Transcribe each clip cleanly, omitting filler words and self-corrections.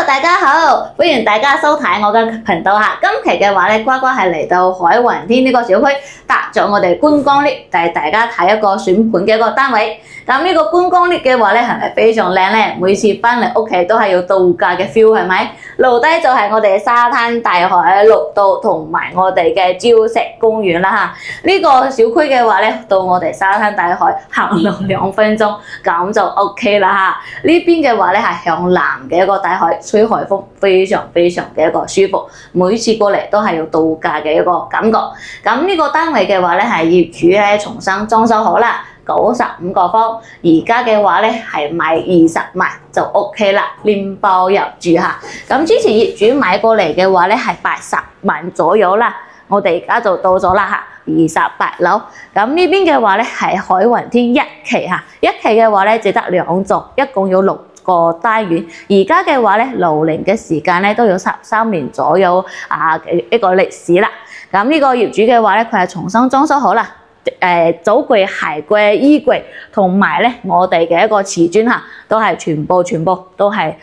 Hello， 大家好，歡迎大家收睇我嘅頻道嚇。今期嘅話咧，瓜瓜係嚟到海雲天呢個小區，搭咗我哋觀光 lift，帶大家睇一個選盤嘅一個單位。咁呢個觀光 lift 嘅話咧，係咪非常靚咧？每次翻嚟屋企都係要度假嘅 feel 係咪？樓低就係我哋嘅沙灘大海綠道同埋我哋嘅礁石公園啦嚇。呢個小區嘅話咧，到我哋沙灘大海行路2分鐘，咁就 OK 啦嚇。呢邊嘅話咧係向南嘅一個大海，吹海風非常嘅一個舒服。每次過嚟都係要度假嘅一個感覺。咁呢個單位嘅話咧係業主咧重新裝修好啦。95個方，而家嘅話咧係賣20萬就 OK 啦，連包入住嚇。咁之前業主買過嚟嘅話咧係80萬左右啦，我哋而家就到咗啦嚇，28樓。咁呢邊嘅話咧係海雲天1期嚇，一期嘅話咧只得2座，一共有6個單元。而家嘅話咧樓齡嘅時間咧都有13年左右一個歷史啦。咁呢個業主嘅話咧佢係重新裝修好啦。早櫃、鞋櫃、衣櫃同埋咧，我哋嘅一個瓷磚嚇，都係全部都係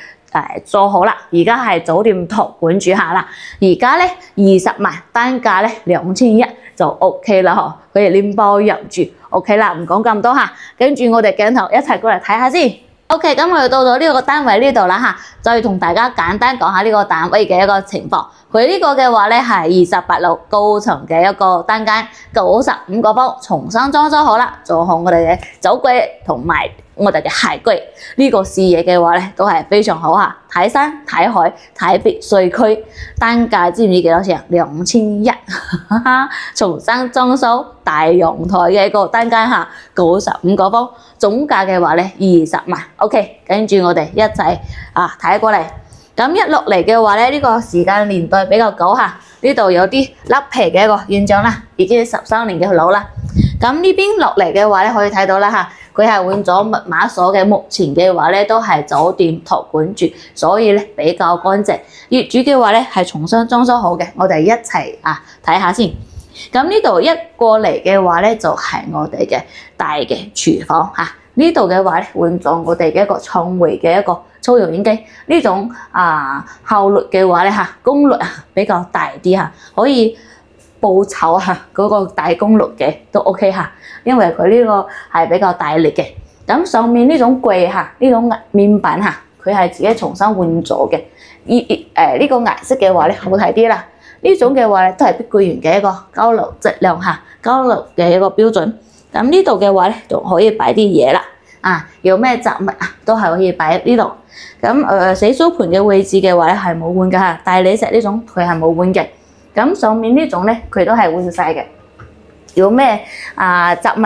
做好啦。而家係酒店託管住下啦。而家咧20萬單價咧2100就 OK 啦嗬，佢哋連包入住 OK 啦，唔講咁多嚇。跟住我哋鏡頭一齊過嚟睇下先。OK， 咁我哋到咗呢個單位呢度啦嚇，再同大家簡單講下呢個單位嘅一個情況。佢呢個嘅話咧係28樓高層嘅一個單間，95個方，重新裝修好啦，做好我哋嘅酒櫃同埋我哋嘅鞋櫃。呢個視野嘅話咧都係非常好嚇，睇山睇海睇別墅區。單價知唔知幾多錢？2100，重新裝修大陽台嘅一個單間嚇，95個方，總價嘅話咧20萬。OK， 跟住我哋一齊睇過嚟。咁一落嚟嘅話咧，呢個時間年代比較久嚇，呢度有啲甩皮嘅一個現象啦，已經13年嘅樓啦。咁呢邊落嚟嘅話咧，可以睇到啦嚇，佢係換咗密碼鎖嘅，目前嘅話咧都係酒店託管住，所以咧比較乾淨。業主嘅話咧係重新裝修好嘅，我哋一齊睇下先。咁呢度一過嚟嘅話咧，就係我哋嘅大嘅廚房嚇。呢度嘅話咧換咗我哋嘅一個創維嘅一個粗油煙機，呢種效率嘅話咧功率比較大啲嚇，可以報炒嗰個大功率嘅都 OK 嚇，因為佢呢個係比較大力嘅。咁上面呢種櫃呢種面板佢係自己重新換咗嘅。呢個顏色嘅話咧好睇啲啦。呢種嘅話咧都係碧桂園嘅一個交流質量交流嘅一個標準。咁呢度嘅話咧仲可以擺啲嘢啦，有咩雜物都係可以擺喺呢度。咁洗手盤嘅位置嘅話咧係冇換㗎嚇，大理石呢種佢係冇換嘅。咁上面呢種咧佢都係換晒嘅。有咩雜物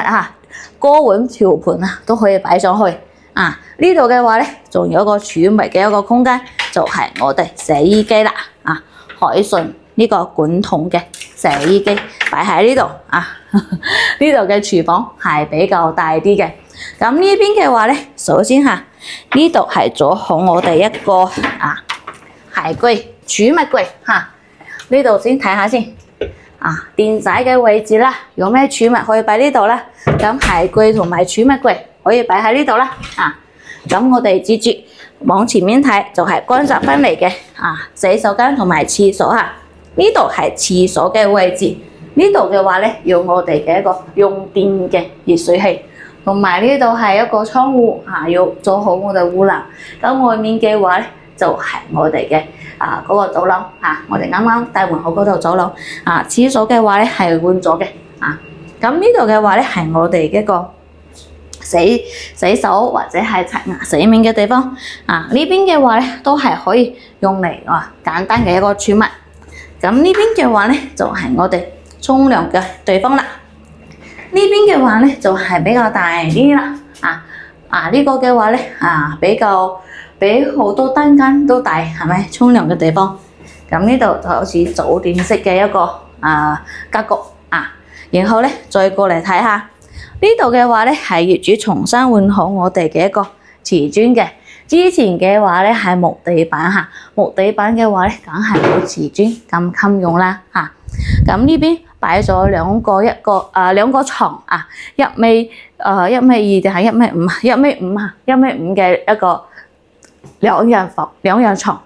鍋碗瓢盤都可以擺上去。呢度嘅話咧仲有一個儲物嘅一個空間，就係我哋洗衣機啦。海信呢個管筒嘅洗衣機擺喺呢度呢度嘅廚房係比較大啲嘅。咁呢邊嘅話咧，首先呢度係做好我哋一個鞋櫃、儲物櫃呢度先睇下先。電仔嘅位置啦，有咩儲物可以擺呢度啦。咁鞋櫃同埋儲物櫃可以擺喺呢度啦。咁我哋接住往前面睇，就係乾雜分離嘅洗手間同埋廁所呢度係廁所嘅位置。呢度嘅話咧，有我哋嘅一個用電嘅熱水器，同埋呢度係一個窗戶要做好我哋護欄。咁外面嘅話咧，就係我哋嘅嗰個走廊我哋啱啱大門口嗰度走廊廁所嘅話咧係換咗嘅咁呢度嘅話咧係我哋一個洗手或者係刷牙洗面嘅地方呢邊嘅話咧都係可以用嚟簡單嘅一個儲物。咁呢邊嘅話咧就係我哋沖涼嘅地方啦。呢邊嘅話咧就係比較大啲啦呢個嘅話咧比好多單間都大，係咪沖涼嘅地方？咁呢度就好似酒店式嘅一個格局然後咧再過嚟睇下呢度嘅話咧係業主重新換好我哋嘅一個瓷磚嘅。之前嘅話咧係木地板木地板嘅話咧梗係冇瓷磚咁襟用啦咁呢邊擺咗兩個床1.2米定係1.5米？1.5米嘅一個兩人床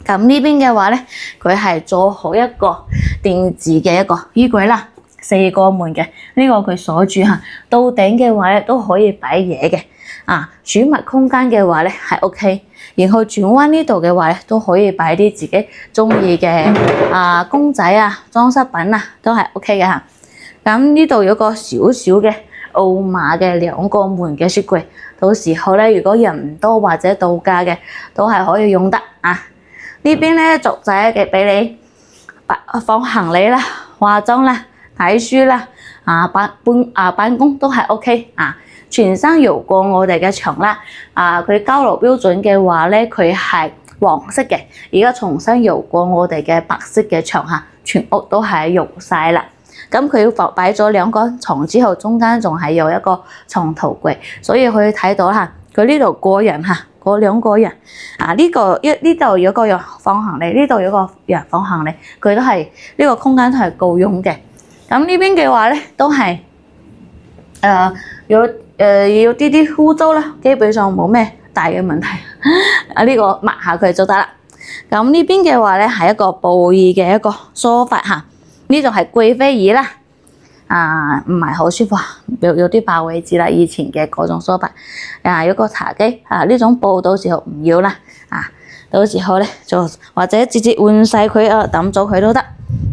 咁呢邊嘅話咧，佢係做好一個定制嘅一個衣櫃啦，4個門嘅，呢個佢鎖住嚇，到頂嘅話咧都可以擺嘢嘅。儲物空間嘅話咧係 OK， 然後轉彎呢度嘅話咧都可以擺啲自己中意嘅公仔啊、裝飾品啊都係 OK 嘅嚇。咁呢度有個小小嘅奧馬嘅2個門嘅雪櫃，到時候咧如果人唔多或者度假嘅都係可以用得啊。呢邊咧軸仔嘅俾你放行李啦、化妝啦、睇書啦、辦公都係 OK 啊。全身搖過我哋嘅牆啦，佢交流標準嘅話咧，佢係黃色嘅，而家重新搖過我哋嘅白色嘅牆嚇，全屋都係搖晒啦。咁佢擺咗2個床之後，中間仲係有一個床頭櫃，所以可以睇到嚇，佢呢度個人嚇，嗰2個人呢度有個人放行李，呢度有個人放行李，佢都係呢個空間都係夠用嘅。咁呢邊嘅話咧，都係有啲污糟啦，基本上冇咩大嘅問題。呢個抹下佢就得啦。咁呢邊嘅話咧係一個布藝嘅一個梳化嚇，呢度係貴妃椅啦，唔係好舒服，有啲爆位置啦，以前嘅嗰種梳化。有個茶几呢種布到時候唔要啦，到時候咧就或者直接換晒佢抌咗佢都得。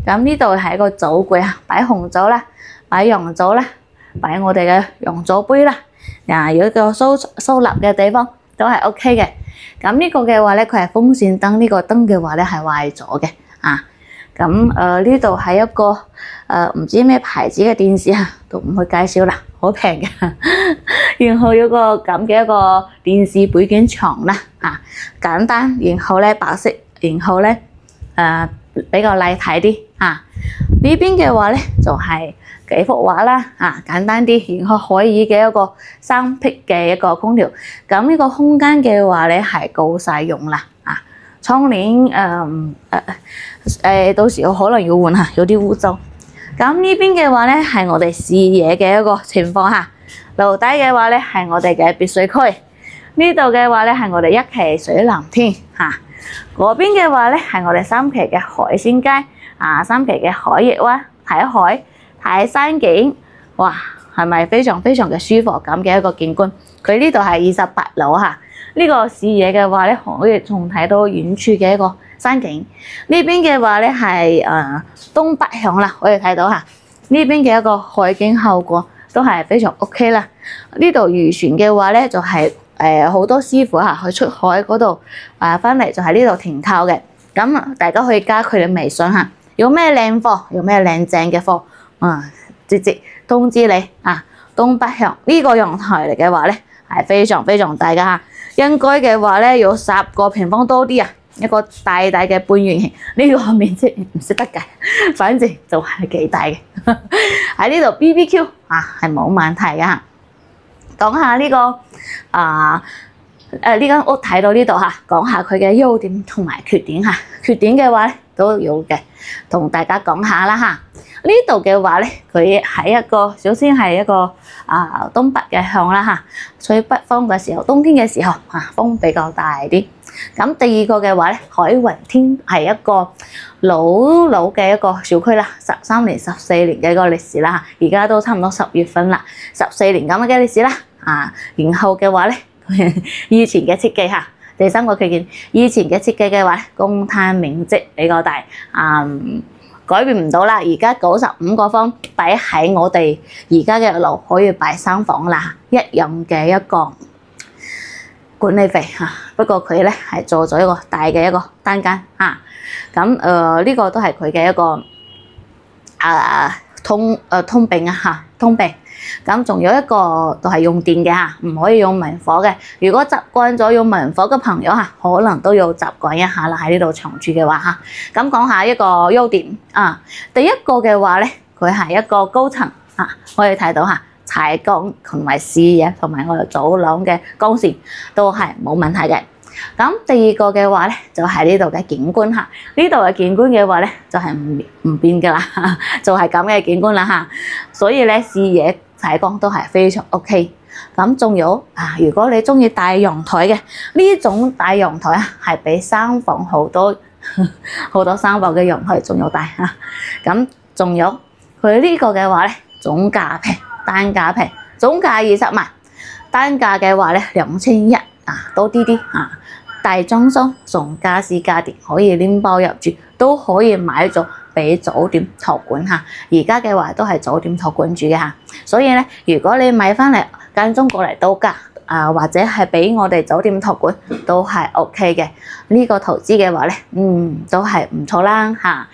咁呢度係一個酒櫃啊，擺紅酒啦，擺洋酒啦。擺我哋嘅洋酒杯啦，有一個收納嘅地方都係 OK 嘅。咁呢個嘅話咧，佢係風扇燈，呢個燈嘅話咧係壞咗嘅。咁呢度係一個唔知咩牌子嘅電視都唔去介紹啦，好平嘅。然後有個咁嘅一個電視背景牆啦，簡單，然後咧白色，然後咧比較立體啲。呢邊嘅話咧就係幾幅畫啦，簡單啲，然後可以嘅一個3匹嘅一個空調。咁呢個空間嘅話咧係夠晒用啦，窗簾到時候可能要換下，有啲污糟。咁呢邊嘅話咧係我哋視野嘅一個情況下，樓底嘅話咧係我哋嘅別墅區，呢度嘅話咧係我哋1期水藍天嗰邊嘅話咧係我哋3期嘅海鮮街，3期嘅海翼灣睇海。睇山景，哇，係咪非常非常嘅舒服咁嘅一個景觀？佢呢度係28樓嚇，呢個視野嘅話咧，可以仲睇到遠處嘅一個山景。呢邊嘅話咧係東北向啦，可以睇到嚇。呢邊嘅一個海景效果都係非常 OK 啦。呢度漁船嘅話咧就係好多師傅去出海嗰度翻嚟就喺呢度停靠嘅。咁大家可以加佢哋微信嚇，有咩靚貨，有咩靚正嘅貨。直接通知你東北向呢個陽台嚟嘅話咧係非常非常大噶嚇，應該嘅話咧有10個平方多啲一個大嘅半圓形，呢個面積唔識得計，反正就係幾大嘅。喺呢度 BBQ 係冇問題噶嚇。講下呢個呢間屋睇到呢度講下佢嘅優點同埋缺點嚇。缺點嘅話咧都有嘅，同大家講下啦嚇。呢度嘅話咧，佢係一個首先係一個東北嘅向啦嚇，吹北風嘅時候，冬天嘅時候風比較大啲。咁第二個嘅話咧，海雲天係一個老嘅一個小區啦，13年、14年嘅一個歷史啦嚇，而家都差唔多10月份啦，14年咁嘅歷史啦。然後嘅話咧，以前嘅設計嚇，第3個缺點，以前嘅設計嘅話，公攤面積比較大，改變唔到啦。而家95個方擺喺我哋而家嘅樓可以擺3房啦，一人嘅一個管理費嚇。不過佢咧係做咗一個大嘅一個單間嚇。咁呢個都係佢嘅一個通病嚇，通病。咁仲有一個都係用電嘅嚇，唔可以用明火嘅。如果習慣咗用明火嘅朋友嚇，可能都要習慣一下啦。喺呢度長住嘅話嚇，咁講下一個優點第一個嘅話咧，佢係一個高層可以睇到採光同埋視野同埋我哋走廊嘅光線都係冇問題嘅。咁第二個嘅話咧，就係呢度嘅景觀呢度嘅景觀嘅話咧，就係唔變噶啦，就係咁嘅景觀啦嚇。所以咧視野採光都係非常 OK。咁仲有如果你中意大陽台嘅呢種大陽台係比3房好多3房嘅陽台仲要大咁仲有佢呢個嘅話咧，總價平，單價平，總價20萬，單價嘅話咧2100多啲大裝修仲家私家電可以拎包入住，都可以買咗俾酒店託管而家嘅話都係酒店託管住嘅所以咧如果你買翻嚟間中過嚟度假或者係俾我哋酒店託管都係 OK 嘅。呢個投資嘅話咧，都係唔錯啦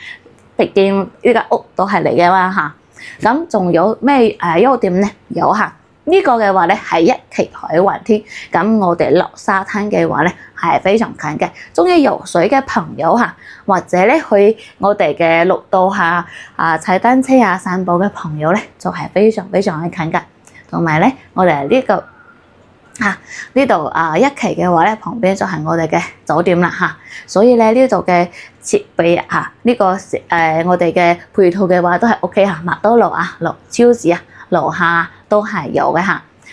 畢竟呢間屋都係你嘅嘛咁仲有咩優點咧？有呢個嘅話咧係一期海雲天，咁我哋落沙灘嘅話咧係非常近嘅。中意游水嘅朋友或者咧去我哋嘅綠道踩單車散步嘅朋友咧，就係非常非常嘅近㗎。同埋咧，我哋呢個呢度一期嘅話咧，旁邊就係我哋嘅酒店啦所以咧呢度嘅設備呢個我哋嘅配套嘅話都係 OK 麥當勞落超市樓下都係有嘅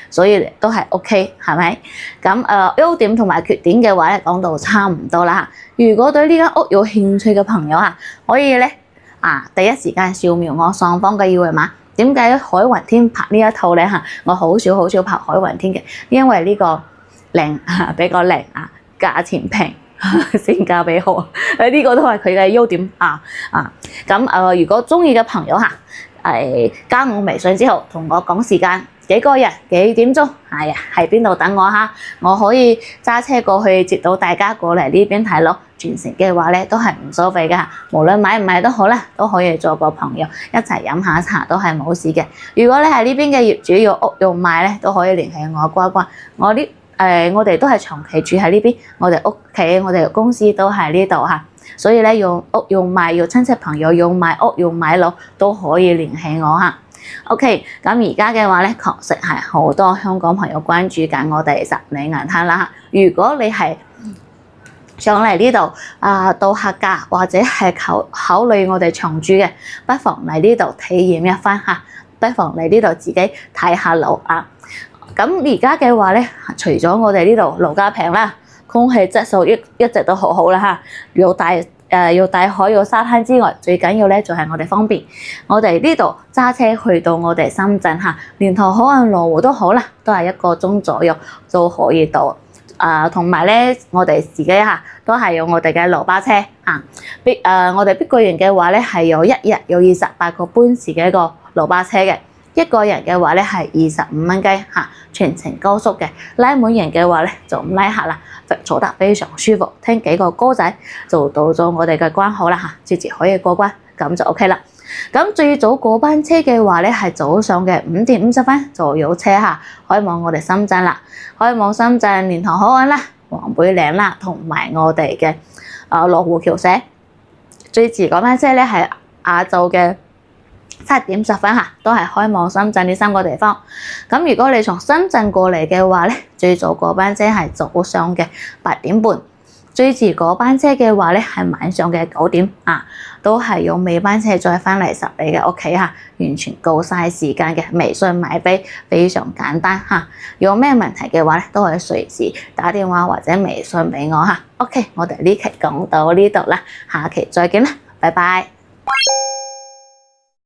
所以都係 OK 係咪？咁優點同埋缺點嘅話咧，講到差唔多啦如果對呢間屋有興趣嘅朋友可以咧第一時間掃描我上方嘅二維碼。點解海雲天拍呢一套咧我好少拍海雲天嘅，因為呢個靚比較靚價錢平性價比好呢個都係佢嘅優點咁如果中意嘅朋友加我微信之後同我講時間幾個人幾點鐘喺邊度等我我可以揸車過去接到大家過嚟呢邊睇咯。全程嘅話咧都係唔收費㗎無論買唔買都好啦，都可以做個朋友一齊飲下茶都係冇事嘅。如果你係呢邊嘅業主要屋要賣咧，都可以聯繫我乖乖。我哋都係長期住喺呢邊，我哋屋企我哋公司都喺呢度所以咧要屋要賣要親戚朋友要買屋要買樓都可以聯繫我OK， 咁而家嘅話咧，確實係好多香港朋友關注緊我哋十里銀灘啦如果你係上嚟呢度到客家或者係考慮我哋長住嘅，不妨嚟呢度體驗一番不妨嚟呢度自己睇下樓咁而家嘅話咧，除咗我哋呢度樓價平啦，空氣質素一直都好好啦有大海有沙灘之外，最緊要咧就係我哋方便。我哋呢度揸車去到我哋深圳蓮塘口岸羅湖都好啦，都係1個鐘左右都可以到。同埋咧，我哋自己都係有我哋嘅路巴車我哋碧桂園嘅話咧係有1日有28個班次嘅一個路巴車嘅，一個人嘅話咧係25蚊雞全程高速嘅，拉滿人嘅話咧就唔拉客啦，坐得非常舒服，聽幾個歌仔就到咗我哋嘅關口啦直接可以過關，咁就 OK 啦。咁最早嗰班車嘅話咧係早上嘅5點50分就有車開往我哋深圳啦，開往深圳蓮塘口岸啦、黃背嶺啦，同埋我哋嘅羅湖橋社。最遲嗰班車咧係晏晝嘅7點10分都係開往深圳呢3個地方。咁如果你從深圳過嚟嘅話咧，最早嗰班車係早上嘅8點半。最遲嗰班車嘅話咧係晚上嘅9點都係用尾班車再返嚟十里嘅屋企完全夠晒時間嘅。微信買飛非常簡單有咩問題嘅話咧都可以隨時打電話或者微信俾我OK， 我哋呢期講到呢度啦，下期再見啦，拜拜。